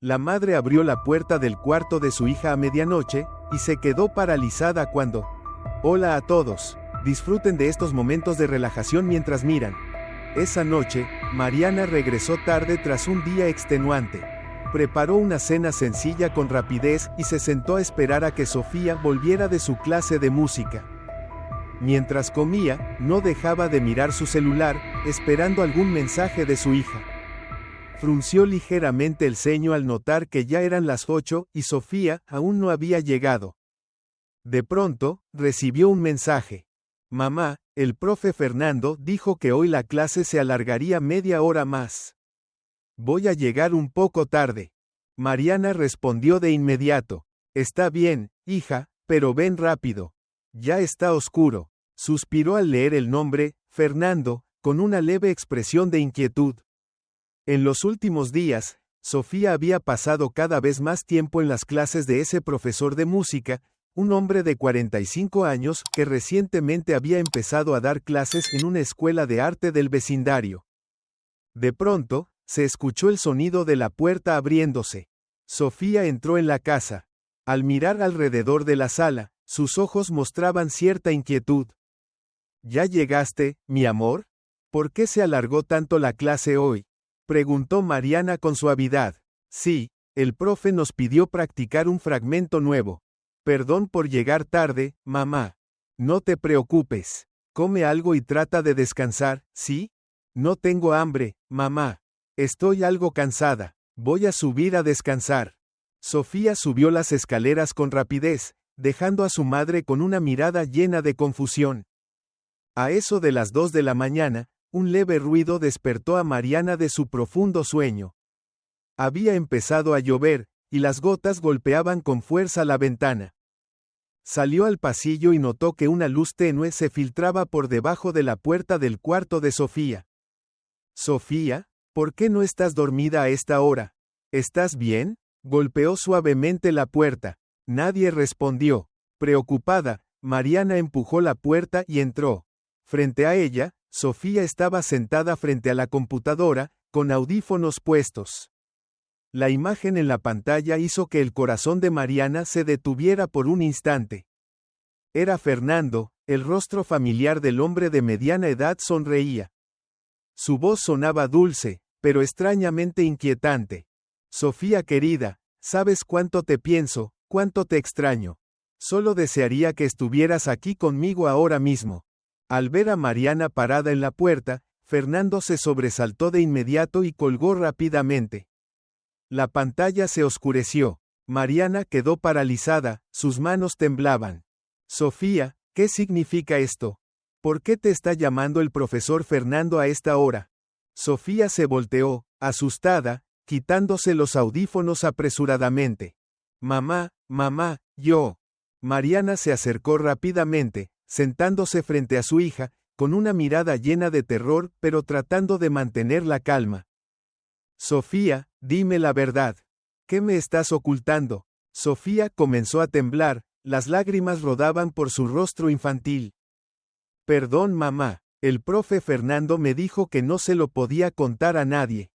La madre abrió la puerta del cuarto de su hija a medianoche, y se quedó paralizada cuando... Hola a todos. Disfruten de estos momentos de relajación mientras miran. Esa noche, Mariana regresó tarde tras un día extenuante. Preparó una cena sencilla con rapidez y se sentó a esperar a que Sofía volviera de su clase de música. Mientras comía, no dejaba de mirar su celular, esperando algún mensaje de su hija. Frunció ligeramente el ceño al notar que ya eran las 8 y Sofía aún no había llegado. De pronto, recibió un mensaje. Mamá, el profe Fernando dijo que hoy la clase se alargaría media hora más. Voy a llegar un poco tarde. Mariana respondió de inmediato. Está bien, hija, pero ven rápido. Ya está oscuro. Suspiró al leer el nombre, Fernando, con una leve expresión de inquietud. En los últimos días, Sofía había pasado cada vez más tiempo en las clases de ese profesor de música, un hombre de 45 años que recientemente había empezado a dar clases en una escuela de arte del vecindario. De pronto, se escuchó el sonido de la puerta abriéndose. Sofía entró en la casa. Al mirar alrededor de la sala, sus ojos mostraban cierta inquietud. ¿Ya llegaste, mi amor? ¿Por qué se alargó tanto la clase hoy?, preguntó Mariana con suavidad. Sí, el profe nos pidió practicar un fragmento nuevo. Perdón por llegar tarde, mamá. No te preocupes. Come algo y trata de descansar, ¿sí? No tengo hambre, mamá. Estoy algo cansada. Voy a subir a descansar. Sofía subió las escaleras con rapidez, dejando a su madre con una mirada llena de confusión. A eso de las 2 de la mañana, un leve ruido despertó a Mariana de su profundo sueño. Había empezado a llover, y las gotas golpeaban con fuerza la ventana. Salió al pasillo y notó que una luz tenue se filtraba por debajo de la puerta del cuarto de Sofía. Sofía, ¿por qué no estás dormida a esta hora? ¿Estás bien? Golpeó suavemente la puerta. Nadie respondió. Preocupada, Mariana empujó la puerta y entró. Frente a ella, Sofía estaba sentada frente a la computadora, con audífonos puestos. La imagen en la pantalla hizo que el corazón de Mariana se detuviera por un instante. Era Fernando, el rostro familiar del hombre de mediana edad sonreía. Su voz sonaba dulce, pero extrañamente inquietante. Sofía querida, sabes cuánto te pienso, cuánto te extraño. Solo desearía que estuvieras aquí conmigo ahora mismo. Al ver a Mariana parada en la puerta, Fernando se sobresaltó de inmediato y colgó rápidamente. La pantalla se oscureció. Mariana quedó paralizada, sus manos temblaban. Sofía, ¿qué significa esto? ¿Por qué te está llamando el profesor Fernando a esta hora? Sofía se volteó, asustada, quitándose los audífonos apresuradamente. Mamá, yo. Mariana se acercó rápidamente, sentándose frente a su hija, con una mirada llena de terror, pero tratando de mantener la calma. Sofía, dime la verdad. ¿Qué me estás ocultando? Sofía comenzó a temblar, las lágrimas rodaban por su rostro infantil. Perdón, mamá, el profe Fernando me dijo que no se lo podía contar a nadie.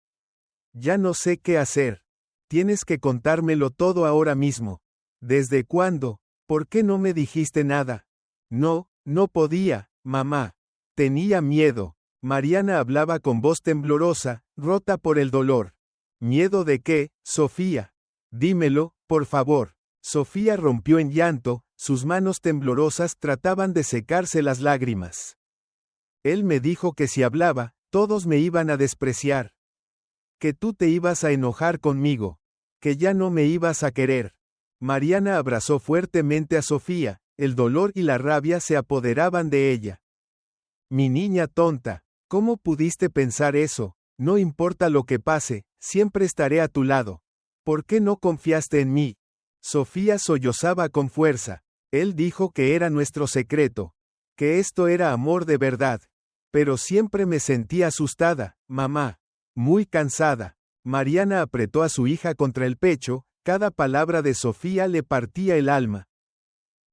Ya no sé qué hacer. Tienes que contármelo todo ahora mismo. ¿Desde cuándo? ¿Por qué no me dijiste nada? No podía, mamá. Tenía miedo. Mariana hablaba con voz temblorosa, rota por el dolor. ¿Miedo de qué, Sofía? Dímelo, por favor. Sofía rompió en llanto, sus manos temblorosas trataban de secarse las lágrimas. Él me dijo que si hablaba, todos me iban a despreciar. Que tú te ibas a enojar conmigo. Que ya no me ibas a querer. Mariana abrazó fuertemente a Sofía, el dolor y la rabia se apoderaban de ella. Mi niña tonta, ¿cómo pudiste pensar eso? No importa lo que pase, siempre estaré a tu lado. ¿Por qué no confiaste en mí? Sofía sollozaba con fuerza. Él dijo que era nuestro secreto, que esto era amor de verdad. Pero siempre me sentí asustada, mamá. Muy cansada. Mariana apretó a su hija contra el pecho, cada palabra de Sofía le partía el alma.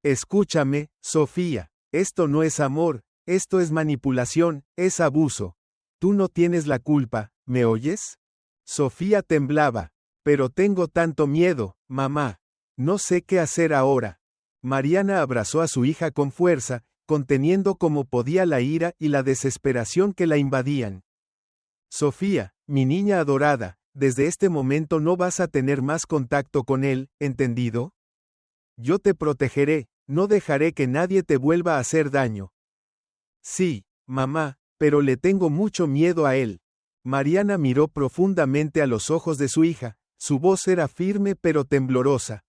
Escúchame, Sofía, esto no es amor, esto es manipulación, es abuso. Tú no tienes la culpa, ¿me oyes? Sofía temblaba. Pero tengo tanto miedo, mamá. No sé qué hacer ahora. Mariana abrazó a su hija con fuerza, conteniendo como podía la ira y la desesperación que la invadían. Sofía, mi niña adorada, desde este momento no vas a tener más contacto con él, ¿entendido? Yo te protegeré, no dejaré que nadie te vuelva a hacer daño. Sí, mamá, pero le tengo mucho miedo a él. Mariana miró profundamente a los ojos de su hija, su voz era firme pero temblorosa.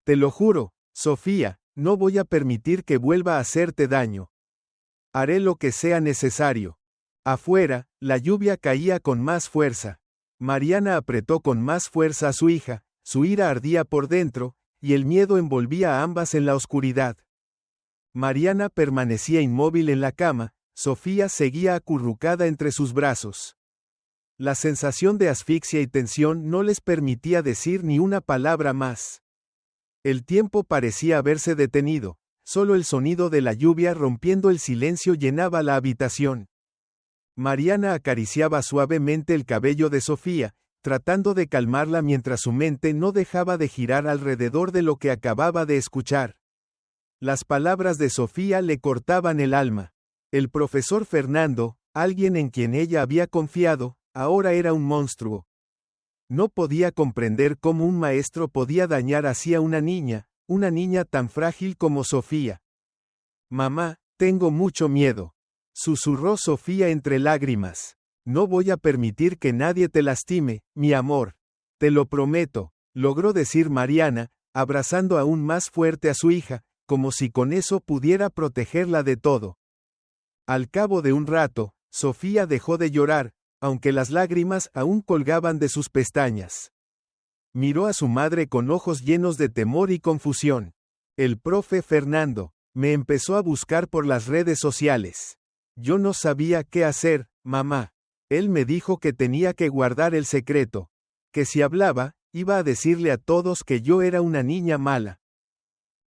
Te lo juro, Sofía, no voy a permitir que vuelva a hacerte daño. Haré lo que sea necesario. Afuera, la lluvia caía con más fuerza. Mariana apretó con más fuerza a su hija, su ira ardía por dentro, y el miedo envolvía a ambas en la oscuridad. Mariana permanecía inmóvil en la cama, Sofía seguía acurrucada entre sus brazos. La sensación de asfixia y tensión no les permitía decir ni una palabra más. El tiempo parecía haberse detenido, solo el sonido de la lluvia rompiendo el silencio llenaba la habitación. Mariana acariciaba suavemente el cabello de Sofía, tratando de calmarla mientras su mente no dejaba de girar alrededor de lo que acababa de escuchar. Las palabras de Sofía le cortaban el alma. El profesor Fernando, alguien en quien ella había confiado, ahora era un monstruo. No podía comprender cómo un maestro podía dañar así a una niña tan frágil como Sofía. Mamá, tengo mucho miedo. Susurró Sofía entre lágrimas. No voy a permitir que nadie te lastime, mi amor. Te lo prometo, logró decir Mariana, abrazando aún más fuerte a su hija, como si con eso pudiera protegerla de todo. Al cabo de un rato, Sofía dejó de llorar, aunque las lágrimas aún colgaban de sus pestañas. Miró a su madre con ojos llenos de temor y confusión. El profe Fernando me empezó a buscar por las redes sociales. Yo no sabía qué hacer, mamá. Él me dijo que tenía que guardar el secreto, que si hablaba, iba a decirle a todos que yo era una niña mala.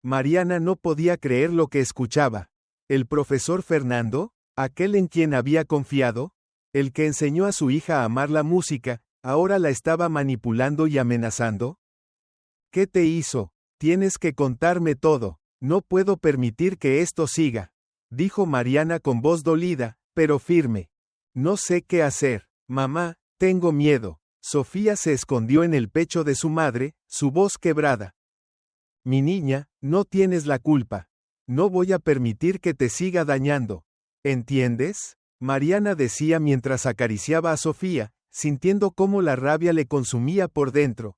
Mariana no podía creer lo que escuchaba. ¿El profesor Fernando? ¿Aquel en quien había confiado? ¿El que enseñó a su hija a amar la música, ahora la estaba manipulando y amenazando? ¿Qué te hizo? Tienes que contarme todo. No puedo permitir que esto siga, dijo Mariana con voz dolida, pero firme. No sé qué hacer, mamá, tengo miedo. Sofía se escondió en el pecho de su madre, su voz quebrada. Mi niña, no tienes la culpa. No voy a permitir que te siga dañando. ¿Entiendes? Mariana decía mientras acariciaba a Sofía, sintiendo cómo la rabia le consumía por dentro.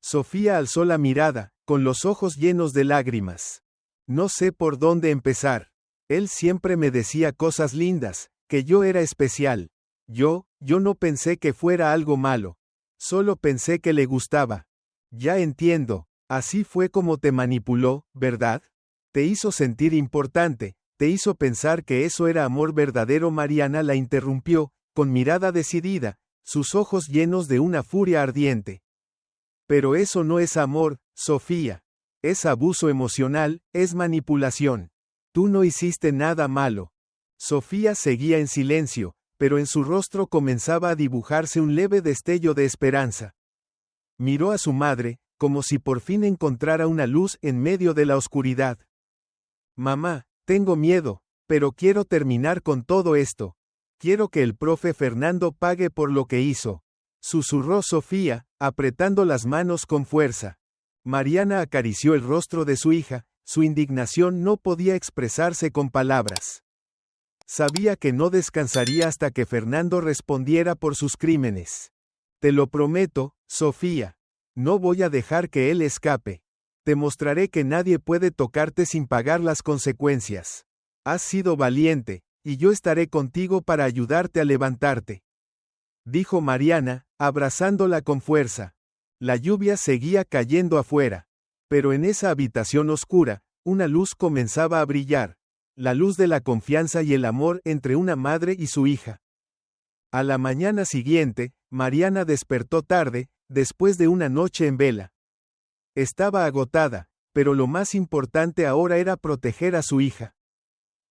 Sofía alzó la mirada, con los ojos llenos de lágrimas. No sé por dónde empezar. Él siempre me decía cosas lindas, que yo era especial. Yo no pensé que fuera algo malo. Solo pensé que le gustaba. Ya entiendo, así fue como te manipuló, ¿verdad? Te hizo sentir importante, te hizo pensar que eso era amor verdadero. Mariana la interrumpió, con mirada decidida, sus ojos llenos de una furia ardiente. Pero eso no es amor, Sofía. Es abuso emocional, es manipulación. Tú no hiciste nada malo. Sofía seguía en silencio, pero en su rostro comenzaba a dibujarse un leve destello de esperanza. Miró a su madre, como si por fin encontrara una luz en medio de la oscuridad. Mamá, tengo miedo, pero quiero terminar con todo esto. Quiero que el profe Fernando pague por lo que hizo. Susurró Sofía, apretando las manos con fuerza. Mariana acarició el rostro de su hija, su indignación no podía expresarse con palabras. Sabía que no descansaría hasta que Fernando respondiera por sus crímenes. Te lo prometo, Sofía. No voy a dejar que él escape. Te mostraré que nadie puede tocarte sin pagar las consecuencias. Has sido valiente, y yo estaré contigo para ayudarte a levantarte. Dijo Mariana, abrazándola con fuerza. La lluvia seguía cayendo afuera. Pero en esa habitación oscura, una luz comenzaba a brillar. La luz de la confianza y el amor entre una madre y su hija. A la mañana siguiente, Mariana despertó tarde, después de una noche en vela. Estaba agotada, pero lo más importante ahora era proteger a su hija.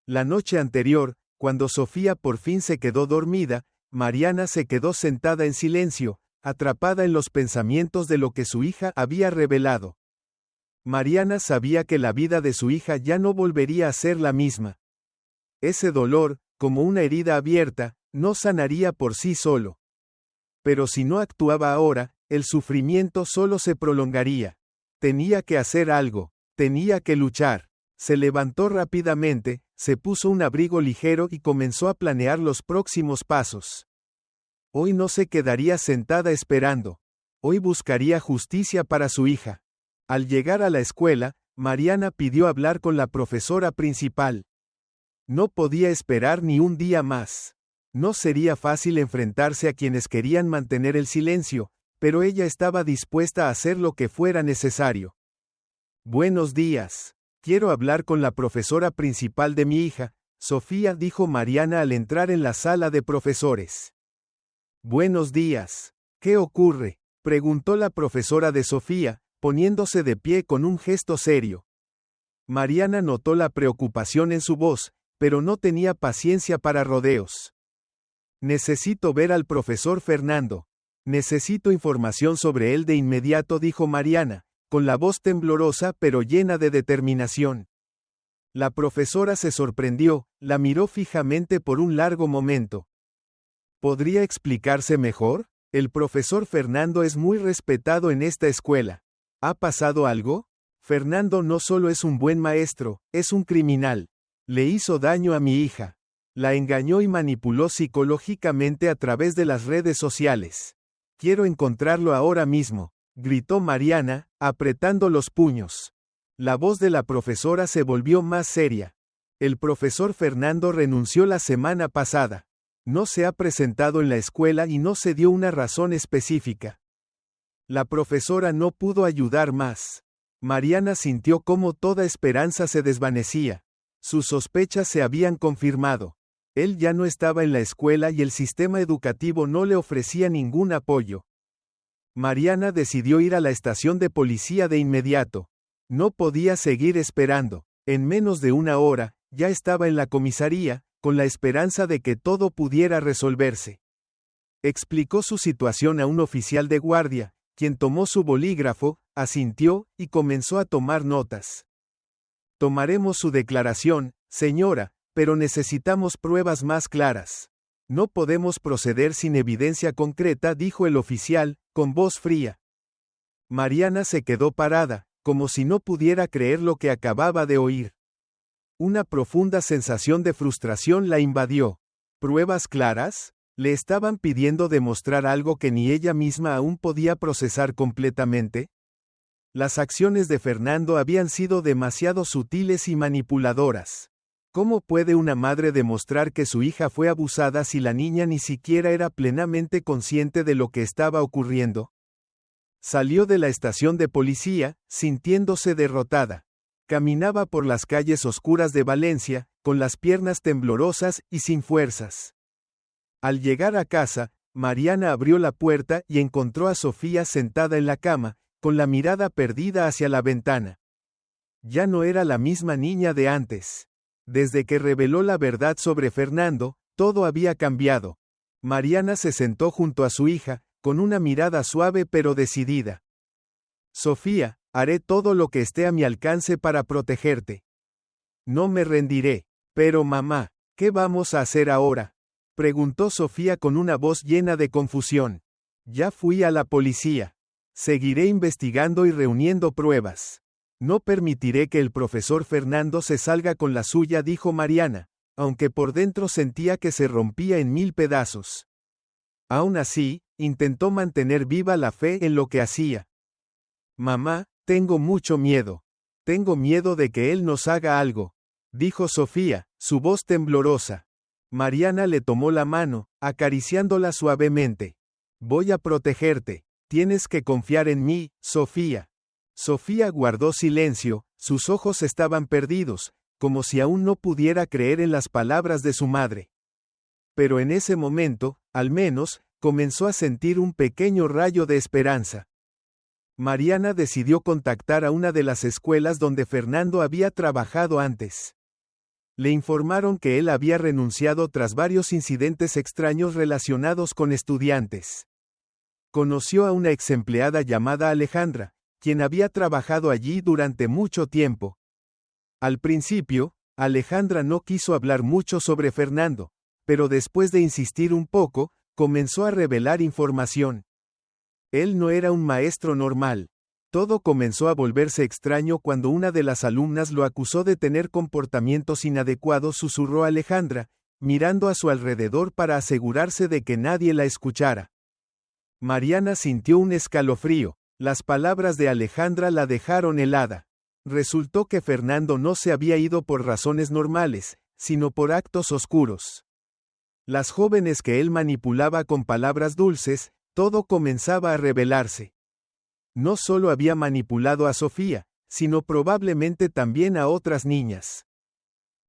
La noche anterior, cuando Sofía por fin se quedó dormida, Mariana se quedó sentada en silencio, atrapada en los pensamientos de lo que su hija había revelado. Mariana sabía que la vida de su hija ya no volvería a ser la misma. Ese dolor, como una herida abierta, no sanaría por sí solo. Pero si no actuaba ahora, el sufrimiento solo se prolongaría. Tenía que hacer algo, tenía que luchar. Se levantó rápidamente, se puso un abrigo ligero y comenzó a planear los próximos pasos. Hoy no se quedaría sentada esperando. Hoy buscaría justicia para su hija. Al llegar a la escuela, Mariana pidió hablar con la profesora principal. No podía esperar ni un día más. No sería fácil enfrentarse a quienes querían mantener el silencio, pero ella estaba dispuesta a hacer lo que fuera necesario. Buenos días. Quiero hablar con la profesora principal de mi hija, Sofía, dijo Mariana al entrar en la sala de profesores. Buenos días. ¿Qué ocurre?, preguntó la profesora de Sofía, poniéndose de pie con un gesto serio. Mariana notó la preocupación en su voz, pero no tenía paciencia para rodeos. Necesito ver al profesor Fernando. Necesito información sobre él de inmediato, dijo Mariana, con la voz temblorosa pero llena de determinación. La profesora se sorprendió, la miró fijamente por un largo momento. ¿Podría explicarse mejor? El profesor Fernando es muy respetado en esta escuela. ¿Ha pasado algo? Fernando no solo es un buen maestro, es un criminal. Le hizo daño a mi hija. La engañó y manipuló psicológicamente a través de las redes sociales. Quiero encontrarlo ahora mismo, gritó Mariana, apretando los puños. La voz de la profesora se volvió más seria. El profesor Fernando renunció la semana pasada. No se ha presentado en la escuela y no se dio una razón específica. La profesora no pudo ayudar más. Mariana sintió cómo toda esperanza se desvanecía. Sus sospechas se habían confirmado. Él ya no estaba en la escuela y el sistema educativo no le ofrecía ningún apoyo. Mariana decidió ir a la estación de policía de inmediato. No podía seguir esperando. En menos de una hora, ya estaba en la comisaría, con la esperanza de que todo pudiera resolverse. Explicó su situación a un oficial de guardia, quien tomó su bolígrafo, asintió, y comenzó a tomar notas. Tomaremos su declaración, señora, pero necesitamos pruebas más claras. No podemos proceder sin evidencia concreta, dijo el oficial, con voz fría. Mariana se quedó parada, como si no pudiera creer lo que acababa de oír. Una profunda sensación de frustración la invadió. ¿Pruebas claras? ¿Le estaban pidiendo demostrar algo que ni ella misma aún podía procesar completamente? Las acciones de Fernando habían sido demasiado sutiles y manipuladoras. ¿Cómo puede una madre demostrar que su hija fue abusada si la niña ni siquiera era plenamente consciente de lo que estaba ocurriendo? Salió de la estación de policía, sintiéndose derrotada. Caminaba por las calles oscuras de Valencia, con las piernas temblorosas y sin fuerzas. Al llegar a casa, Mariana abrió la puerta y encontró a Sofía sentada en la cama, con la mirada perdida hacia la ventana. Ya no era la misma niña de antes. Desde que reveló la verdad sobre Fernando, todo había cambiado. Mariana se sentó junto a su hija, con una mirada suave pero decidida. Sofía, haré todo lo que esté a mi alcance para protegerte. No me rendiré. Pero mamá, ¿qué vamos a hacer ahora?, preguntó Sofía con una voz llena de confusión. Ya fui a la policía. Seguiré investigando y reuniendo pruebas. No permitiré que el profesor Fernando se salga con la suya, dijo Mariana, aunque por dentro sentía que se rompía en mil pedazos. Aún así, intentó mantener viva la fe en lo que hacía. Mamá, tengo mucho miedo. Tengo miedo de que él nos haga algo, dijo Sofía, su voz temblorosa. Mariana le tomó la mano, acariciándola suavemente. Voy a protegerte. Tienes que confiar en mí, Sofía. Sofía guardó silencio, sus ojos estaban perdidos, como si aún no pudiera creer en las palabras de su madre. Pero en ese momento, al menos, comenzó a sentir un pequeño rayo de esperanza. Mariana decidió contactar a una de las escuelas donde Fernando había trabajado antes. Le informaron que él había renunciado tras varios incidentes extraños relacionados con estudiantes. Conoció a una exempleada llamada Alejandra, quien había trabajado allí durante mucho tiempo. Al principio, Alejandra no quiso hablar mucho sobre Fernando, pero después de insistir un poco, comenzó a revelar información. Él no era un maestro normal. Todo comenzó a volverse extraño cuando una de las alumnas lo acusó de tener comportamientos inadecuados, susurró Alejandra, mirando a su alrededor para asegurarse de que nadie la escuchara. Mariana sintió un escalofrío. Las palabras de Alejandra la dejaron helada. Resultó que Fernando no se había ido por razones normales, sino por actos oscuros. Las jóvenes que él manipulaba con palabras dulces, todo comenzaba a revelarse. No solo había manipulado a Sofía, sino probablemente también a otras niñas.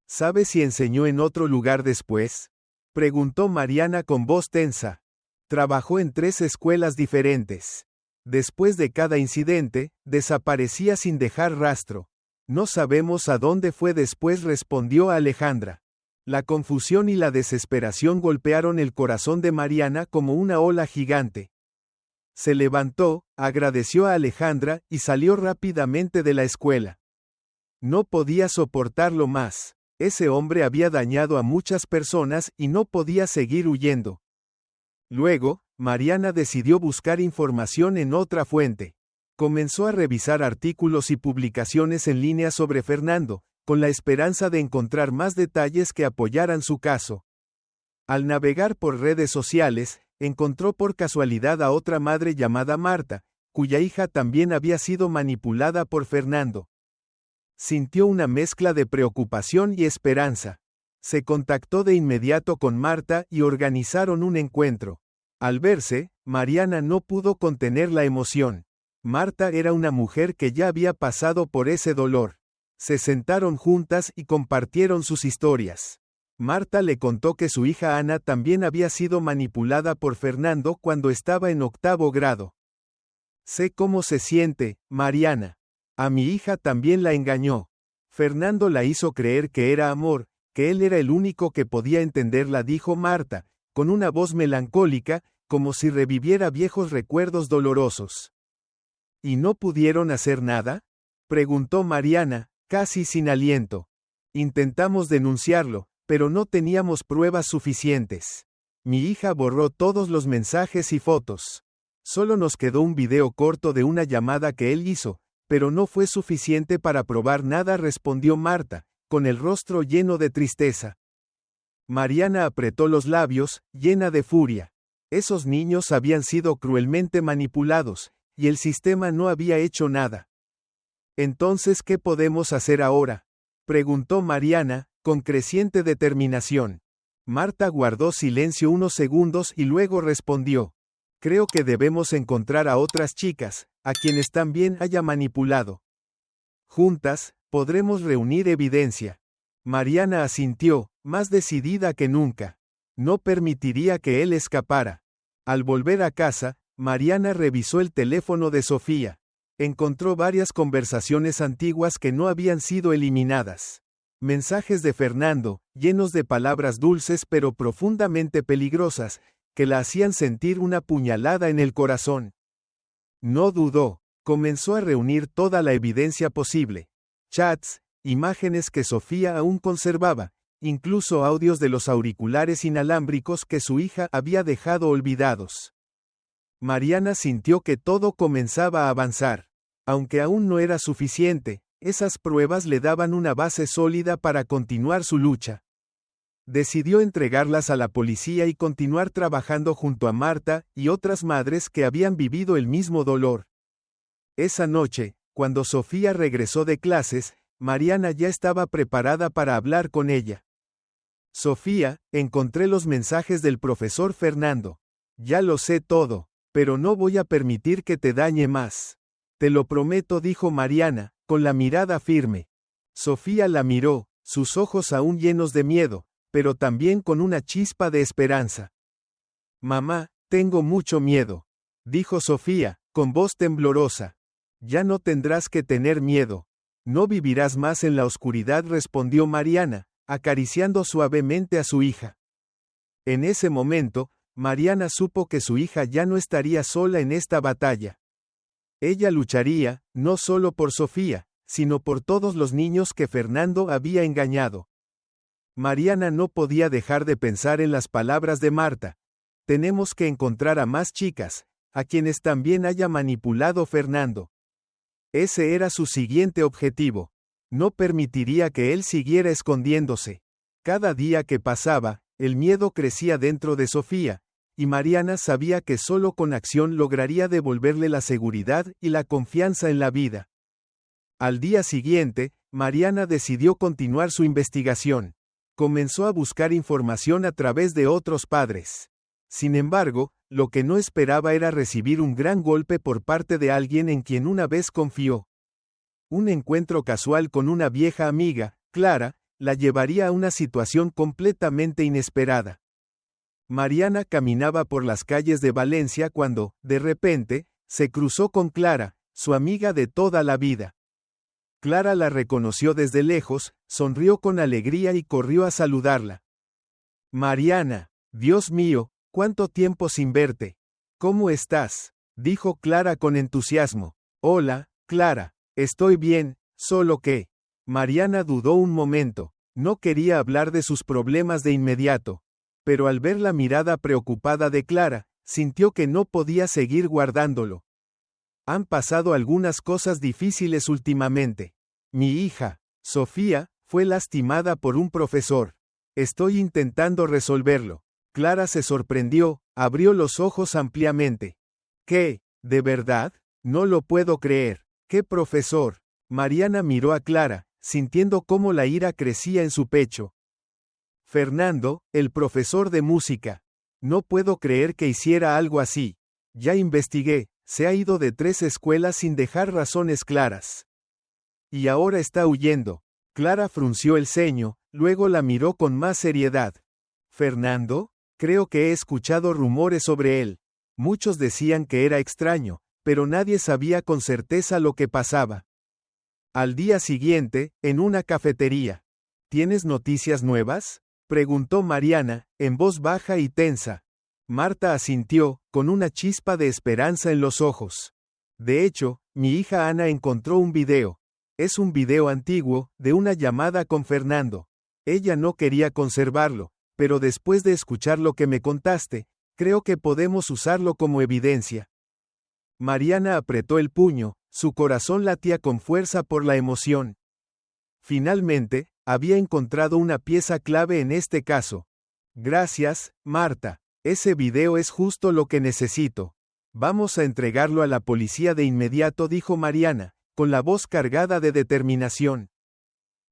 ¿Sabes si enseñó en otro lugar después?, preguntó Mariana con voz tensa. Trabajó en 3 escuelas diferentes. Después de cada incidente, desaparecía sin dejar rastro. No sabemos a dónde fue después, respondió Alejandra. La confusión y la desesperación golpearon el corazón de Mariana como una ola gigante. Se levantó, agradeció a Alejandra y salió rápidamente de la escuela. No podía soportarlo más. Ese hombre había dañado a muchas personas y no podía seguir huyendo. Luego, Mariana decidió buscar información en otra fuente. Comenzó a revisar artículos y publicaciones en línea sobre Fernando, con la esperanza de encontrar más detalles que apoyaran su caso. Al navegar por redes sociales, encontró por casualidad a otra madre llamada Marta, cuya hija también había sido manipulada por Fernando. Sintió una mezcla de preocupación y esperanza. Se contactó de inmediato con Marta y organizaron un encuentro. Al verse, Mariana no pudo contener la emoción. Marta era una mujer que ya había pasado por ese dolor. Se sentaron juntas y compartieron sus historias. Marta le contó que su hija Ana también había sido manipulada por Fernando cuando estaba en 8º grado. Sé cómo se siente, Mariana. A mi hija también la engañó. Fernando la hizo creer que era amor, que él era el único que podía entenderla, dijo Marta, con una voz melancólica, como si reviviera viejos recuerdos dolorosos. ¿Y no pudieron hacer nada?, preguntó Mariana, casi sin aliento. Intentamos denunciarlo, pero no teníamos pruebas suficientes. Mi hija borró todos los mensajes y fotos. Solo nos quedó un video corto de una llamada que él hizo, pero no fue suficiente para probar nada, respondió Marta, con el rostro lleno de tristeza. Mariana apretó los labios, llena de furia. Esos niños habían sido cruelmente manipulados, y el sistema no había hecho nada. Entonces, ¿qué podemos hacer ahora?, preguntó Mariana, con creciente determinación. Marta guardó silencio unos segundos y luego respondió. Creo que debemos encontrar a otras chicas, a quienes también haya manipulado. Juntas, podremos reunir evidencia. Mariana asintió, más decidida que nunca. No permitiría que él escapara. Al volver a casa, Mariana revisó el teléfono de Sofía. Encontró varias conversaciones antiguas que no habían sido eliminadas. Mensajes de Fernando, llenos de palabras dulces pero profundamente peligrosas, que la hacían sentir una puñalada en el corazón. No dudó, comenzó a reunir toda la evidencia posible. Chats, imágenes que Sofía aún conservaba, incluso audios de los auriculares inalámbricos que su hija había dejado olvidados. Mariana sintió que todo comenzaba a avanzar. Aunque aún no era suficiente, esas pruebas le daban una base sólida para continuar su lucha. Decidió entregarlas a la policía y continuar trabajando junto a Marta y otras madres que habían vivido el mismo dolor. Esa noche, cuando Sofía regresó de clases, Mariana ya estaba preparada para hablar con ella. Sofía, encontré los mensajes del profesor Fernando. Ya lo sé todo, pero no voy a permitir que te dañe más. Te lo prometo, dijo Mariana, con la mirada firme. Sofía la miró, sus ojos aún llenos de miedo, pero también con una chispa de esperanza. Mamá, tengo mucho miedo, dijo Sofía, con voz temblorosa. Ya no tendrás que tener miedo. No vivirás más en la oscuridad, respondió Mariana, acariciando suavemente a su hija. En ese momento, Mariana supo que su hija ya no estaría sola en esta batalla. Ella lucharía, no solo por Sofía, sino por todos los niños que Fernando había engañado. Mariana no podía dejar de pensar en las palabras de Marta. Tenemos que encontrar a más chicas, a quienes también haya manipulado Fernando. Ese era su siguiente objetivo. No permitiría que él siguiera escondiéndose. Cada día que pasaba, el miedo crecía dentro de Sofía, y Mariana sabía que solo con acción lograría devolverle la seguridad y la confianza en la vida. Al día siguiente, Mariana decidió continuar su investigación. Comenzó a buscar información a través de otros padres. Sin embargo, lo que no esperaba era recibir un gran golpe por parte de alguien en quien una vez confió. Un encuentro casual con una vieja amiga, Clara, la llevaría a una situación completamente inesperada. Mariana caminaba por las calles de Valencia cuando, de repente, se cruzó con Clara, su amiga de toda la vida. Clara la reconoció desde lejos, sonrió con alegría y corrió a saludarla. Mariana, Dios mío, cuánto tiempo sin verte. ¿Cómo estás?, dijo Clara con entusiasmo. Hola, Clara, estoy bien, solo que... Mariana dudó un momento, no quería hablar de sus problemas de inmediato. Pero al ver la mirada preocupada de Clara, sintió que no podía seguir guardándolo. Han pasado algunas cosas difíciles últimamente. Mi hija, Sofía, fue lastimada por un profesor. Estoy intentando resolverlo. Clara se sorprendió, abrió los ojos ampliamente. ¿Qué? ¿De verdad? No lo puedo creer. ¿Qué profesor? Mariana miró a Clara, sintiendo cómo la ira crecía en su pecho. Fernando, el profesor de música. No puedo creer que hiciera algo así. Ya investigué, se ha ido de 3 escuelas sin dejar razones claras. Y ahora está huyendo. Clara frunció el ceño, luego la miró con más seriedad. ¿Fernando? Creo que he escuchado rumores sobre él. Muchos decían que era extraño, pero nadie sabía con certeza lo que pasaba. Al día siguiente, en una cafetería. ¿Tienes noticias nuevas?, preguntó Mariana, en voz baja y tensa. Marta asintió, con una chispa de esperanza en los ojos. De hecho, mi hija Ana encontró un video. Es un video antiguo, de una llamada con Fernando. Ella no quería conservarlo, pero después de escuchar lo que me contaste, creo que podemos usarlo como evidencia. Mariana apretó el puño, su corazón latía con fuerza por la emoción. Finalmente, había encontrado una pieza clave en este caso. Gracias, Marta. Ese video es justo lo que necesito. Vamos a entregarlo a la policía de inmediato, dijo Mariana, con la voz cargada de determinación.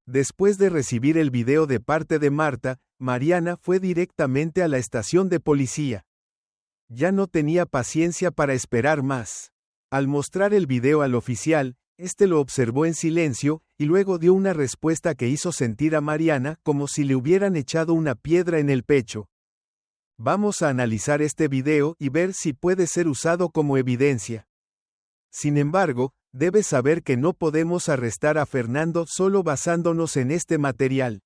Después de recibir el video de parte de Marta, Mariana fue directamente a la estación de policía. Ya no tenía paciencia para esperar más. Al mostrar el video al oficial, este lo observó en silencio, y luego dio una respuesta que hizo sentir a Mariana como si le hubieran echado una piedra en el pecho. Vamos a analizar este video y ver si puede ser usado como evidencia. Sin embargo, debes saber que no podemos arrestar a Fernando solo basándonos en este material.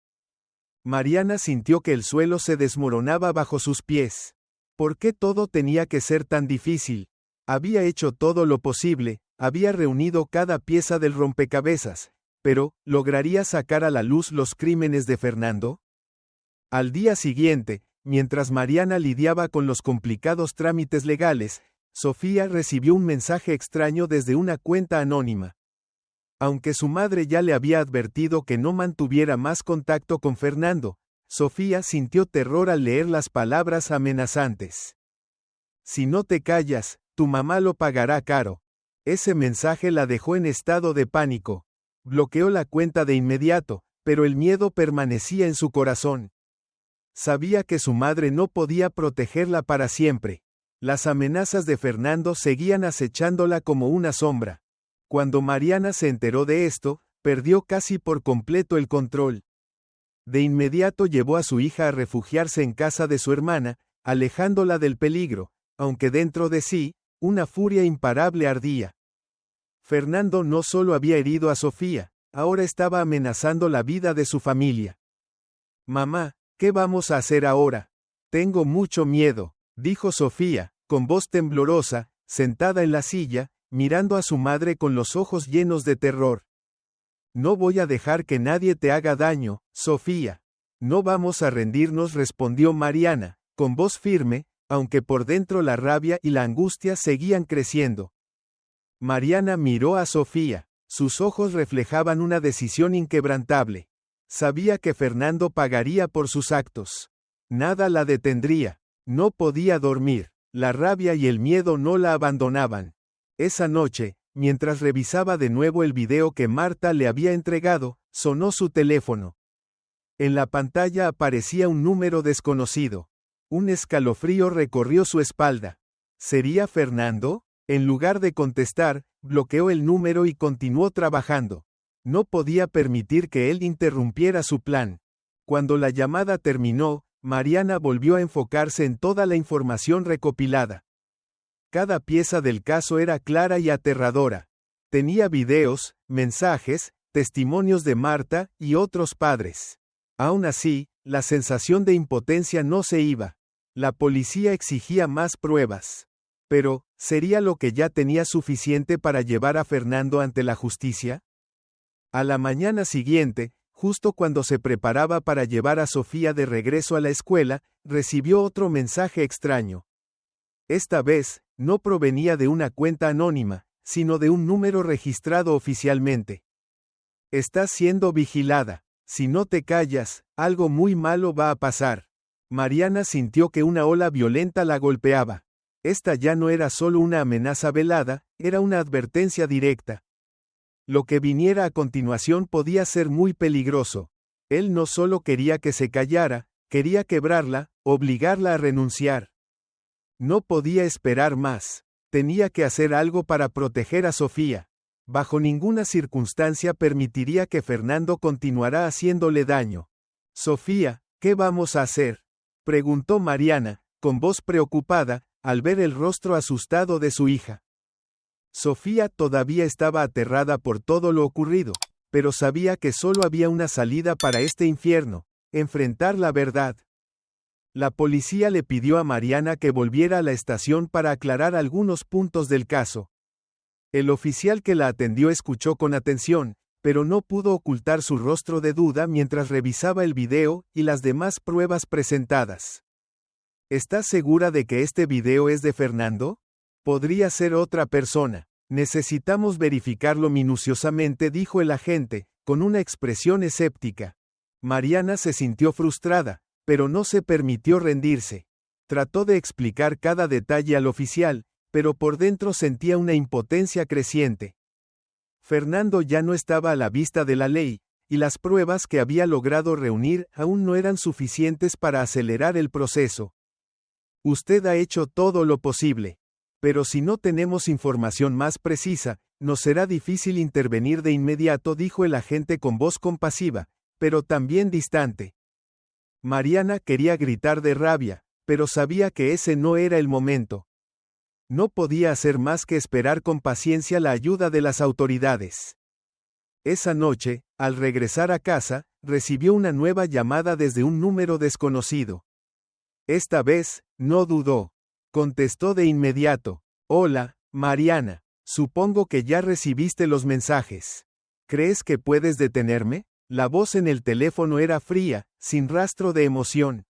Mariana sintió que el suelo se desmoronaba bajo sus pies. ¿Por qué todo tenía que ser tan difícil? Había hecho todo lo posible, había reunido cada pieza del rompecabezas, pero, ¿lograría sacar a la luz los crímenes de Fernando? Al día siguiente, mientras Mariana lidiaba con los complicados trámites legales, Sofía recibió un mensaje extraño desde una cuenta anónima. Aunque su madre ya le había advertido que no mantuviera más contacto con Fernando, Sofía sintió terror al leer las palabras amenazantes. Si no te callas, tu mamá lo pagará caro. Ese mensaje la dejó en estado de pánico. Bloqueó la cuenta de inmediato, pero el miedo permanecía en su corazón. Sabía que su madre no podía protegerla para siempre. Las amenazas de Fernando seguían acechándola como una sombra. Cuando Mariana se enteró de esto, perdió casi por completo el control. De inmediato llevó a su hija a refugiarse en casa de su hermana, alejándola del peligro, aunque dentro de sí, una furia imparable ardía. Fernando no solo había herido a Sofía, ahora estaba amenazando la vida de su familia. Mamá, ¿qué vamos a hacer ahora? Tengo mucho miedo, dijo Sofía, con voz temblorosa, sentada en la silla, mirando a su madre con los ojos llenos de terror. No voy a dejar que nadie te haga daño, Sofía. No vamos a rendirnos, respondió Mariana, con voz firme, aunque por dentro la rabia y la angustia seguían creciendo. Mariana miró a Sofía. Sus ojos reflejaban una decisión inquebrantable. Sabía que Fernando pagaría por sus actos. Nada la detendría. No podía dormir. La rabia y el miedo no la abandonaban. Esa noche, mientras revisaba de nuevo el video que Marta le había entregado, sonó su teléfono. En la pantalla aparecía un número desconocido. Un escalofrío recorrió su espalda. ¿Sería Fernando? En lugar de contestar, bloqueó el número y continuó trabajando. No podía permitir que él interrumpiera su plan. Cuando la llamada terminó, Mariana volvió a enfocarse en toda la información recopilada. Cada pieza del caso era clara y aterradora. Tenía videos, mensajes, testimonios de Marta y otros padres. Aún así, la sensación de impotencia no se iba. La policía exigía más pruebas. Pero, ¿sería lo que ya tenía suficiente para llevar a Fernando ante la justicia? A la mañana siguiente, justo cuando se preparaba para llevar a Sofía de regreso a la escuela, recibió otro mensaje extraño. Esta vez, no provenía de una cuenta anónima, sino de un número registrado oficialmente. Estás siendo vigilada. Si no te callas, algo muy malo va a pasar. Mariana sintió que una ola violenta la golpeaba. Esta ya no era solo una amenaza velada, era una advertencia directa. Lo que viniera a continuación podía ser muy peligroso. Él no solo quería que se callara, quería quebrarla, obligarla a renunciar. No podía esperar más. Tenía que hacer algo para proteger a Sofía. Bajo ninguna circunstancia permitiría que Fernando continuara haciéndole daño. Sofía, ¿qué vamos a hacer?, preguntó Mariana, con voz preocupada, al ver el rostro asustado de su hija. Sofía todavía estaba aterrada por todo lo ocurrido, pero sabía que solo había una salida para este infierno: enfrentar la verdad. La policía le pidió a Mariana que volviera a la estación para aclarar algunos puntos del caso. El oficial que la atendió escuchó con atención, pero no pudo ocultar su rostro de duda mientras revisaba el video y las demás pruebas presentadas. ¿Estás segura de que este video es de Fernando? Podría ser otra persona. Necesitamos verificarlo minuciosamente, dijo el agente, con una expresión escéptica. Mariana se sintió frustrada, pero no se permitió rendirse. Trató de explicar cada detalle al oficial, pero por dentro sentía una impotencia creciente. Fernando ya no estaba a la vista de la ley, y las pruebas que había logrado reunir aún no eran suficientes para acelerar el proceso. Usted ha hecho todo lo posible. Pero si no tenemos información más precisa, nos será difícil intervenir de inmediato, dijo el agente con voz compasiva, pero también distante. Mariana quería gritar de rabia, pero sabía que ese no era el momento. No podía hacer más que esperar con paciencia la ayuda de las autoridades. Esa noche, al regresar a casa, recibió una nueva llamada desde un número desconocido. Esta vez, no dudó. Contestó de inmediato. Hola, Mariana. Supongo que ya recibiste los mensajes. ¿Crees que puedes detenerme? La voz en el teléfono era fría, sin rastro de emoción.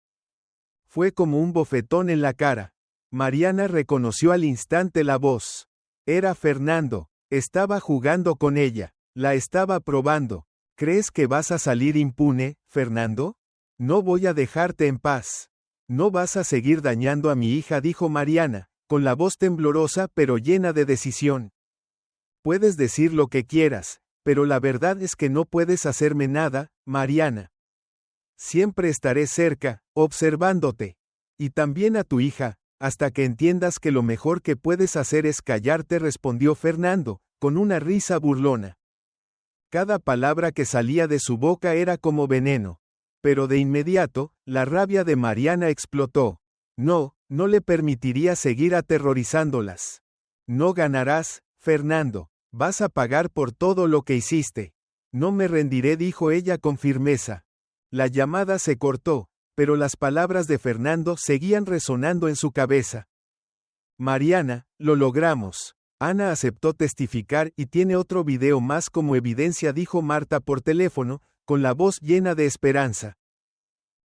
Fue como un bofetón en la cara. Mariana reconoció al instante la voz. Era Fernando. Estaba jugando con ella. La estaba probando. ¿Crees que vas a salir impune, Fernando? No voy a dejarte en paz. No vas a seguir dañando a mi hija, dijo Mariana, con la voz temblorosa pero llena de decisión. Puedes decir lo que quieras, pero la verdad es que no puedes hacerme nada, Mariana. Siempre estaré cerca, observándote. Y también a tu hija, hasta que entiendas que lo mejor que puedes hacer es callarte, respondió Fernando, con una risa burlona. Cada palabra que salía de su boca era como veneno. Pero de inmediato, la rabia de Mariana explotó. No le permitiría seguir aterrorizándolas. No ganarás, Fernando. Vas a pagar por todo lo que hiciste. No me rendiré, dijo ella con firmeza. La llamada se cortó, pero las palabras de Fernando seguían resonando en su cabeza. Mariana, lo logramos. Ana aceptó testificar y tiene otro video más como evidencia, dijo Marta por teléfono, con la voz llena de esperanza.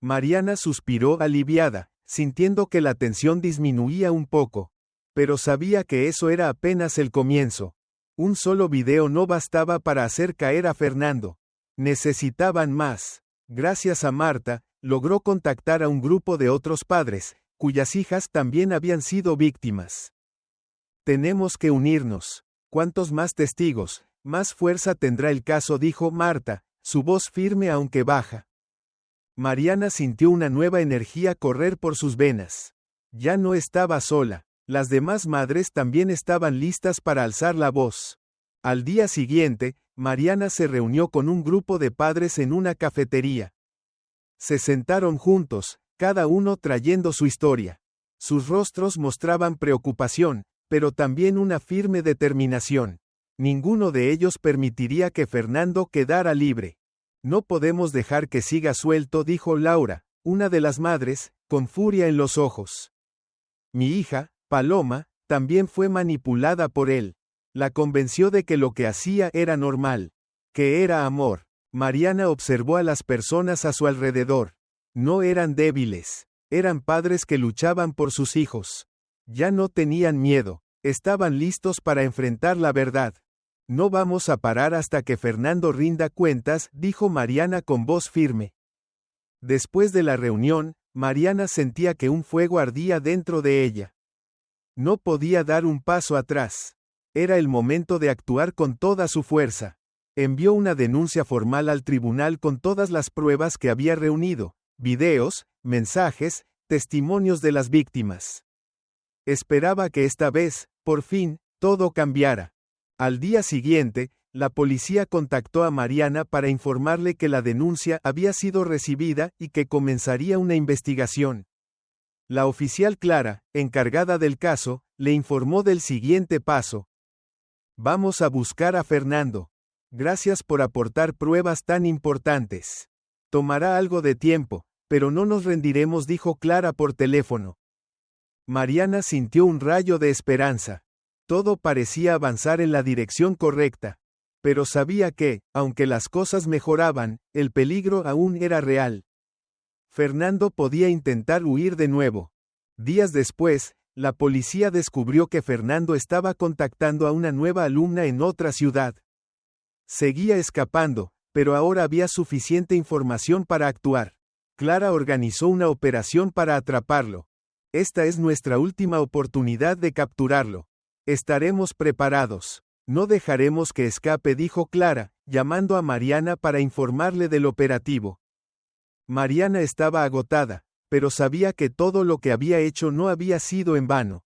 Mariana suspiró aliviada, sintiendo que la tensión disminuía un poco. Pero sabía que eso era apenas el comienzo. Un solo video no bastaba para hacer caer a Fernando. Necesitaban más. Gracias a Marta, logró contactar a un grupo de otros padres, cuyas hijas también habían sido víctimas. Tenemos que unirnos. Cuantos más testigos, más fuerza tendrá el caso, dijo Marta, su voz firme aunque baja. Mariana sintió una nueva energía correr por sus venas. Ya no estaba sola. Las demás madres también estaban listas para alzar la voz. Al día siguiente, Mariana se reunió con un grupo de padres en una cafetería. Se sentaron juntos, cada uno trayendo su historia. Sus rostros mostraban preocupación, pero también una firme determinación. Ninguno de ellos permitiría que Fernando quedara libre. No podemos dejar que siga suelto, dijo Laura, una de las madres, con furia en los ojos. Mi hija, Paloma, también fue manipulada por él. La convenció de que lo que hacía era normal, que era amor. Mariana observó a las personas a su alrededor. No eran débiles, eran padres que luchaban por sus hijos. Ya no tenían miedo, estaban listos para enfrentar la verdad. No vamos a parar hasta que Fernando rinda cuentas, dijo Mariana con voz firme. Después de la reunión, Mariana sentía que un fuego ardía dentro de ella. No podía dar un paso atrás. Era el momento de actuar con toda su fuerza. Envió una denuncia formal al tribunal con todas las pruebas que había reunido, videos, mensajes, testimonios de las víctimas. Esperaba que esta vez, por fin, todo cambiara. Al día siguiente, la policía contactó a Mariana para informarle que la denuncia había sido recibida y que comenzaría una investigación. La oficial Clara, encargada del caso, le informó del siguiente paso. Vamos a buscar a Fernando. Gracias por aportar pruebas tan importantes. Tomará algo de tiempo, pero no nos rendiremos, dijo Clara por teléfono. Mariana sintió un rayo de esperanza. Todo parecía avanzar en la dirección correcta. Pero sabía que, aunque las cosas mejoraban, el peligro aún era real. Fernando podía intentar huir de nuevo. Días después, la policía descubrió que Fernando estaba contactando a una nueva alumna en otra ciudad. Seguía escapando, pero ahora había suficiente información para actuar. Clara organizó una operación para atraparlo. Esta es nuestra última oportunidad de capturarlo. Estaremos preparados. No dejaremos que escape, dijo Clara, llamando a Mariana para informarle del operativo. Mariana estaba agotada, pero sabía que todo lo que había hecho no había sido en vano.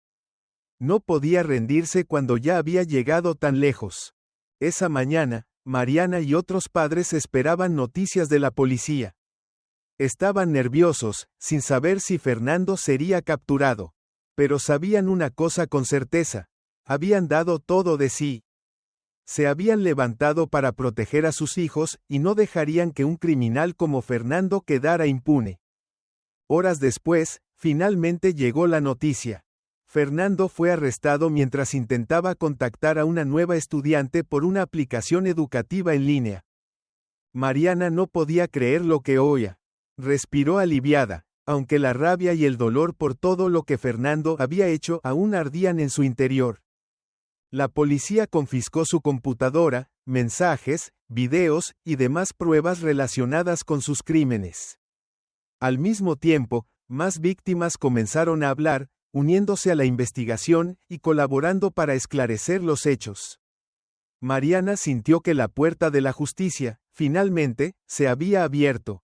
No podía rendirse cuando ya había llegado tan lejos. Esa mañana, Mariana y otros padres esperaban noticias de la policía. Estaban nerviosos, sin saber si Fernando sería capturado. Pero sabían una cosa con certeza: habían dado todo de sí. Se habían levantado para proteger a sus hijos y no dejarían que un criminal como Fernando quedara impune. Horas después, finalmente llegó la noticia. Fernando fue arrestado mientras intentaba contactar a una nueva estudiante por una aplicación educativa en línea. Mariana no podía creer lo que oía. Respiró aliviada, aunque la rabia y el dolor por todo lo que Fernando había hecho aún ardían en su interior. La policía confiscó su computadora, mensajes, videos y demás pruebas relacionadas con sus crímenes. Al mismo tiempo, más víctimas comenzaron a hablar, uniéndose a la investigación y colaborando para esclarecer los hechos. Mariana sintió que la puerta de la justicia, finalmente, se había abierto.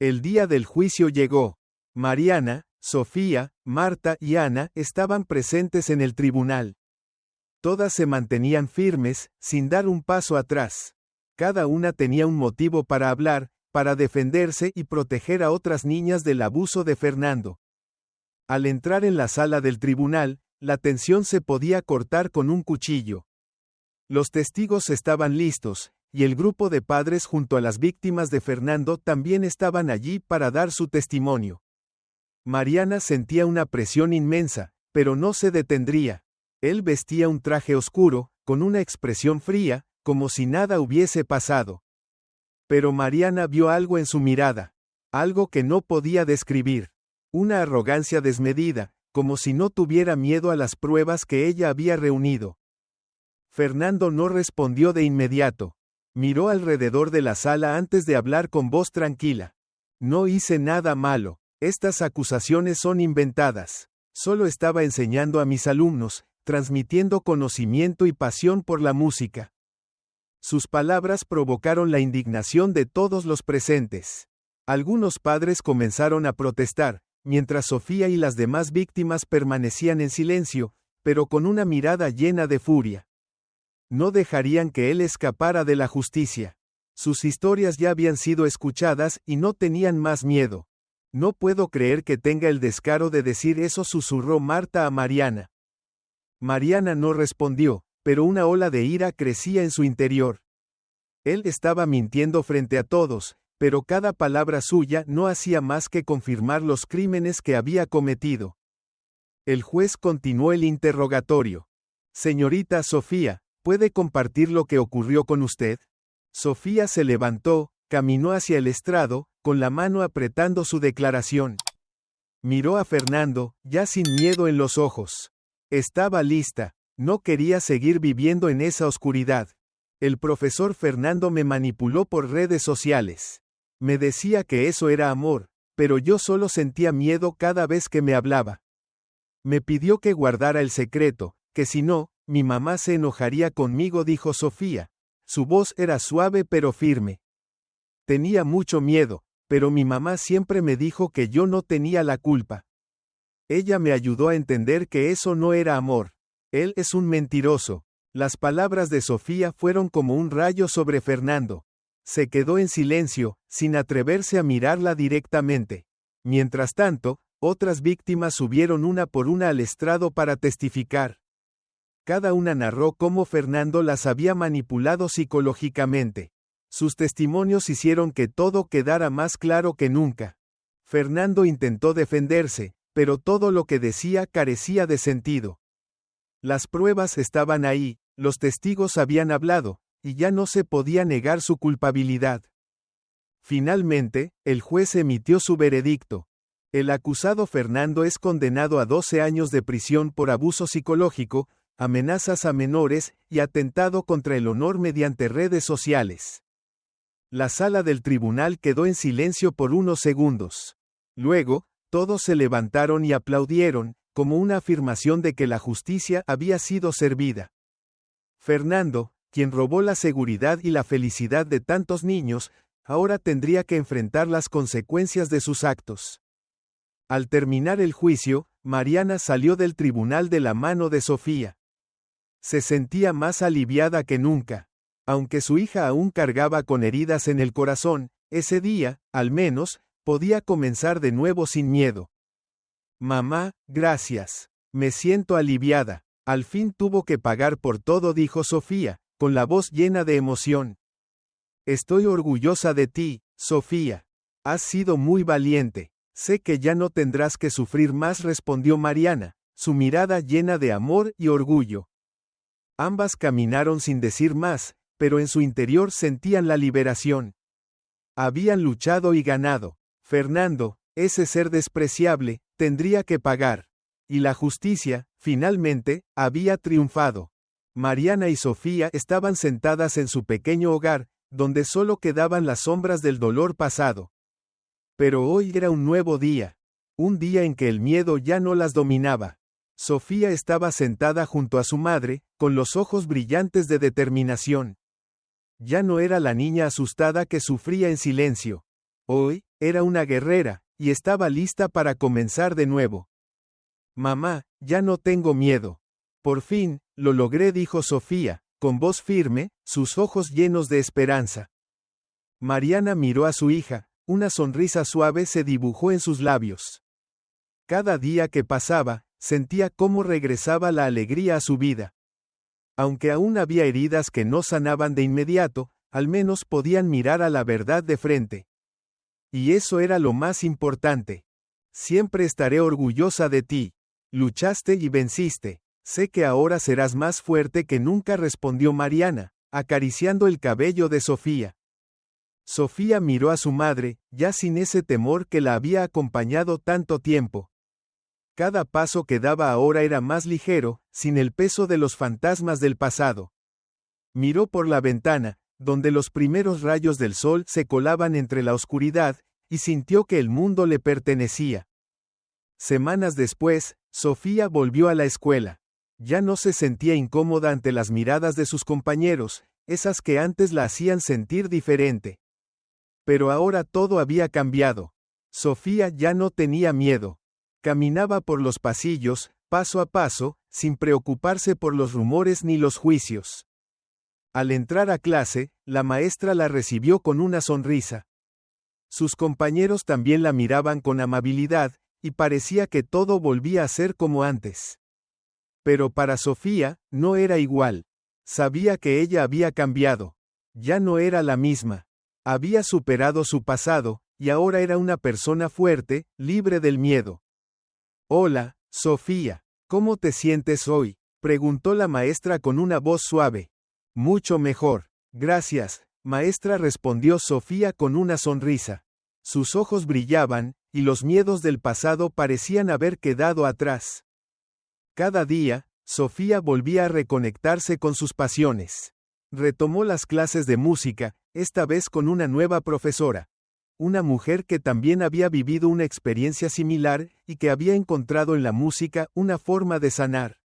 El día del juicio llegó. Mariana, Sofía, Marta y Ana estaban presentes en el tribunal. Todas se mantenían firmes, sin dar un paso atrás. Cada una tenía un motivo para hablar, para defenderse y proteger a otras niñas del abuso de Fernando. Al entrar en la sala del tribunal, la tensión se podía cortar con un cuchillo. Los testigos estaban listos, y el grupo de padres junto a las víctimas de Fernando también estaban allí para dar su testimonio. Mariana sentía una presión inmensa, pero no se detendría. Él vestía un traje oscuro, con una expresión fría, como si nada hubiese pasado. Pero Mariana vio algo en su mirada, algo que no podía describir, una arrogancia desmedida, como si no tuviera miedo a las pruebas que ella había reunido. Fernando no respondió de inmediato. Miró alrededor de la sala antes de hablar con voz tranquila. No hice nada malo. Estas acusaciones son inventadas. Solo estaba enseñando a mis alumnos, transmitiendo conocimiento y pasión por la música. Sus palabras provocaron la indignación de todos los presentes. Algunos padres comenzaron a protestar, mientras Sofía y las demás víctimas permanecían en silencio, pero con una mirada llena de furia. No dejarían que él escapara de la justicia. Sus historias ya habían sido escuchadas y no tenían más miedo. No puedo creer que tenga el descaro de decir eso, susurró Marta a Mariana. Mariana no respondió, pero una ola de ira crecía en su interior. Él estaba mintiendo frente a todos, pero cada palabra suya no hacía más que confirmar los crímenes que había cometido. El juez continuó el interrogatorio. Señorita Sofía, ¿puede compartir lo que ocurrió con usted? Sofía se levantó, caminó hacia el estrado, con la mano apretando su declaración. Miró a Fernando, ya sin miedo en los ojos. Estaba lista, no quería seguir viviendo en esa oscuridad. El profesor Fernando me manipuló por redes sociales. Me decía que eso era amor, pero yo solo sentía miedo cada vez que me hablaba. Me pidió que guardara el secreto, que si no, mi mamá se enojaría conmigo, dijo Sofía. Su voz era suave pero firme. Tenía mucho miedo, pero mi mamá siempre me dijo que yo no tenía la culpa. Ella me ayudó a entender que eso no era amor. Él es un mentiroso. Las palabras de Sofía fueron como un rayo sobre Fernando. Se quedó en silencio, sin atreverse a mirarla directamente. Mientras tanto, otras víctimas subieron una por una al estrado para testificar. Cada una narró cómo Fernando las había manipulado psicológicamente. Sus testimonios hicieron que todo quedara más claro que nunca. Fernando intentó defenderse, pero todo lo que decía carecía de sentido. Las pruebas estaban ahí, los testigos habían hablado, y ya no se podía negar su culpabilidad. Finalmente, el juez emitió su veredicto. El acusado Fernando es condenado a 12 años de prisión por abuso psicológico, amenazas a menores y atentado contra el honor mediante redes sociales. La sala del tribunal quedó en silencio por unos segundos. Luego, todos se levantaron y aplaudieron, como una afirmación de que la justicia había sido servida. Fernando, quien robó la seguridad y la felicidad de tantos niños, ahora tendría que enfrentar las consecuencias de sus actos. Al terminar el juicio, Mariana salió del tribunal de la mano de Sofía. Se sentía más aliviada que nunca. Aunque su hija aún cargaba con heridas en el corazón, ese día, al menos, podía comenzar de nuevo sin miedo. Mamá, gracias. Me siento aliviada. Al fin tuvo que pagar por todo, dijo Sofía, con la voz llena de emoción. Estoy orgullosa de ti, Sofía. Has sido muy valiente. Sé que ya no tendrás que sufrir más, respondió Mariana, su mirada llena de amor y orgullo. Ambas caminaron sin decir más, pero en su interior sentían la liberación. Habían luchado y ganado. Fernando, ese ser despreciable, tendría que pagar. Y la justicia, finalmente, había triunfado. Mariana y Sofía estaban sentadas en su pequeño hogar, donde solo quedaban las sombras del dolor pasado. Pero hoy era un nuevo día. Un día en que el miedo ya no las dominaba. Sofía estaba sentada junto a su madre, con los ojos brillantes de determinación. Ya no era la niña asustada que sufría en silencio. Hoy, era una guerrera, y estaba lista para comenzar de nuevo. Mamá, ya no tengo miedo. Por fin, lo logré, dijo Sofía, con voz firme, sus ojos llenos de esperanza. Mariana miró a su hija, una sonrisa suave se dibujó en sus labios. Cada día que pasaba, sentía cómo regresaba la alegría a su vida. Aunque aún había heridas que no sanaban de inmediato, Al menos podían mirar a la verdad de frente. Y eso era lo más importante. Siempre estaré orgullosa de ti. Luchaste y venciste. Sé que ahora serás más fuerte que nunca, respondió Mariana, acariciando el cabello de Sofía. Sofía miró a su madre, ya sin ese temor que la había acompañado tanto tiempo. Cada paso que daba ahora era más ligero, sin el peso de los fantasmas del pasado. Miró por la ventana, donde los primeros rayos del sol se colaban entre la oscuridad, y sintió que el mundo le pertenecía. Semanas después, Sofía volvió a la escuela. Ya no se sentía incómoda ante las miradas de sus compañeros, esas que antes la hacían sentir diferente. Pero ahora todo había cambiado. Sofía ya no tenía miedo. Caminaba por los pasillos, paso a paso, sin preocuparse por los rumores ni los juicios. Al entrar a clase, la maestra la recibió con una sonrisa. Sus compañeros también la miraban con amabilidad, y parecía que todo volvía a ser como antes. Pero para Sofía, no era igual. Sabía que ella había cambiado. Ya no era la misma. Había superado su pasado, y ahora era una persona fuerte, libre del miedo. Hola, Sofía, ¿cómo te sientes hoy?, preguntó la maestra con una voz suave. Mucho mejor, gracias, maestra, respondió Sofía con una sonrisa. Sus ojos brillaban, y los miedos del pasado parecían haber quedado atrás. Cada día, Sofía volvía a reconectarse con sus pasiones. Retomó las clases de música, esta vez con una nueva profesora. Una mujer que también había vivido una experiencia similar, y que había encontrado en la música una forma de sanar.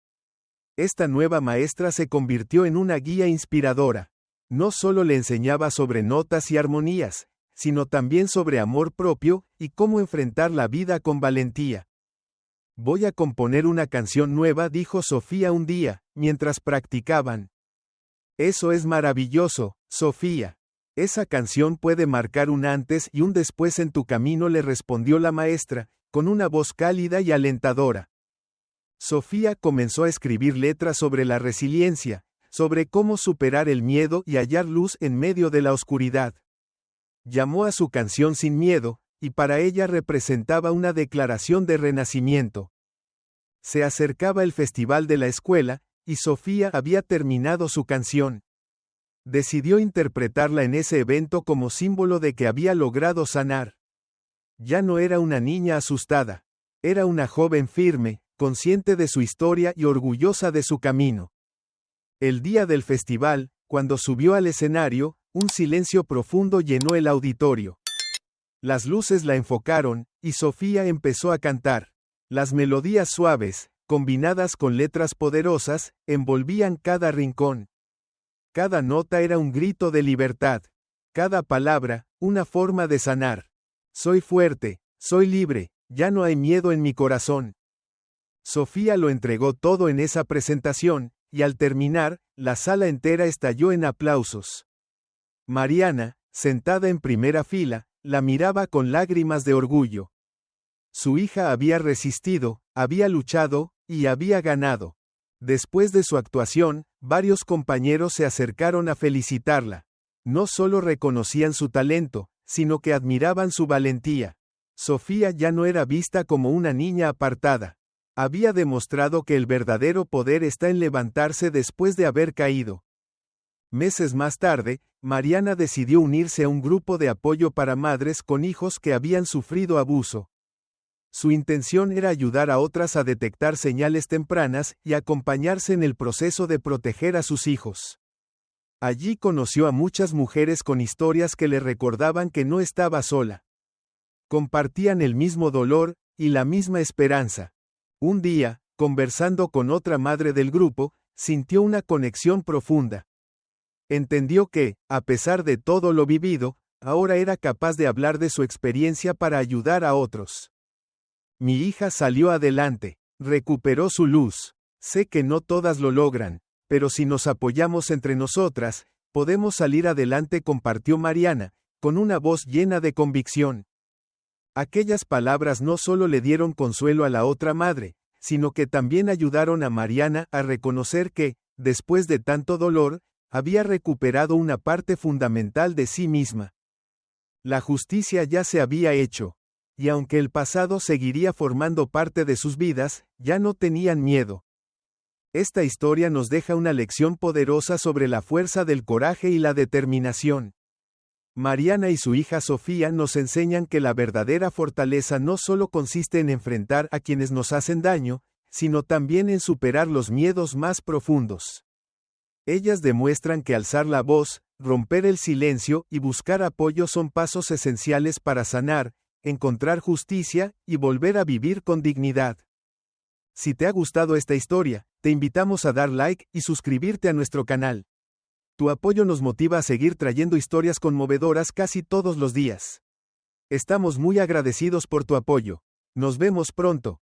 Esta nueva maestra se convirtió en una guía inspiradora. No solo le enseñaba sobre notas y armonías, sino también sobre amor propio, y cómo enfrentar la vida con valentía. Voy a componer una canción nueva, dijo Sofía un día, mientras practicaban. Eso es maravilloso, Sofía. Esa canción puede marcar un antes y un después en tu camino, le respondió la maestra, con una voz cálida y alentadora. Sofía comenzó a escribir letras sobre la resiliencia, sobre cómo superar el miedo y hallar luz en medio de la oscuridad. Llamó a su canción Sin Miedo, y para ella representaba una declaración de renacimiento. Se acercaba el festival de la escuela, y Sofía había terminado su canción. Decidió interpretarla en ese evento como símbolo de que había logrado sanar. Ya no era una niña asustada. Era una joven firme, consciente de su historia y orgullosa de su camino. El día del festival, cuando subió al escenario, un silencio profundo llenó el auditorio. Las luces la enfocaron, y Sofía empezó a cantar. Las melodías suaves, combinadas con letras poderosas, envolvían cada rincón. Cada nota era un grito de libertad. Cada palabra, una forma de sanar. Soy fuerte, soy libre, ya no hay miedo en mi corazón. Sofía lo entregó todo en esa presentación, y al terminar, la sala entera estalló en aplausos. Mariana, sentada en primera fila, la miraba con lágrimas de orgullo. Su hija había resistido, había luchado, y había ganado. Después de su actuación, varios compañeros se acercaron a felicitarla. No solo reconocían su talento, sino que admiraban su valentía. Sofía ya no era vista como una niña apartada. Había demostrado que el verdadero poder está en levantarse después de haber caído. Meses más tarde, Mariana decidió unirse a un grupo de apoyo para madres con hijos que habían sufrido abuso. Su intención era ayudar a otras a detectar señales tempranas y acompañarse en el proceso de proteger a sus hijos. Allí conoció a muchas mujeres con historias que le recordaban que no estaba sola. Compartían el mismo dolor y la misma esperanza. Un día, conversando con otra madre del grupo, sintió una conexión profunda. Entendió que, a pesar de todo lo vivido, ahora era capaz de hablar de su experiencia para ayudar a otros. Mi hija salió adelante, recuperó su luz. Sé que no todas lo logran, pero si nos apoyamos entre nosotras, podemos salir adelante, compartió Mariana, con una voz llena de convicción. Aquellas palabras no solo le dieron consuelo a la otra madre, sino que también ayudaron a Mariana a reconocer que, después de tanto dolor, había recuperado una parte fundamental de sí misma. La justicia ya se había hecho. Y aunque el pasado seguiría formando parte de sus vidas, ya no tenían miedo. Esta historia nos deja una lección poderosa sobre la fuerza del coraje y la determinación. Mariana y su hija Sofía nos enseñan que la verdadera fortaleza no solo consiste en enfrentar a quienes nos hacen daño, sino también en superar los miedos más profundos. Ellas demuestran que alzar la voz, romper el silencio y buscar apoyo son pasos esenciales para sanar, encontrar justicia y volver a vivir con dignidad. Si te ha gustado esta historia, te invitamos a dar like y suscribirte a nuestro canal. Tu apoyo nos motiva a seguir trayendo historias conmovedoras casi todos los días. Estamos muy agradecidos por tu apoyo. Nos vemos pronto.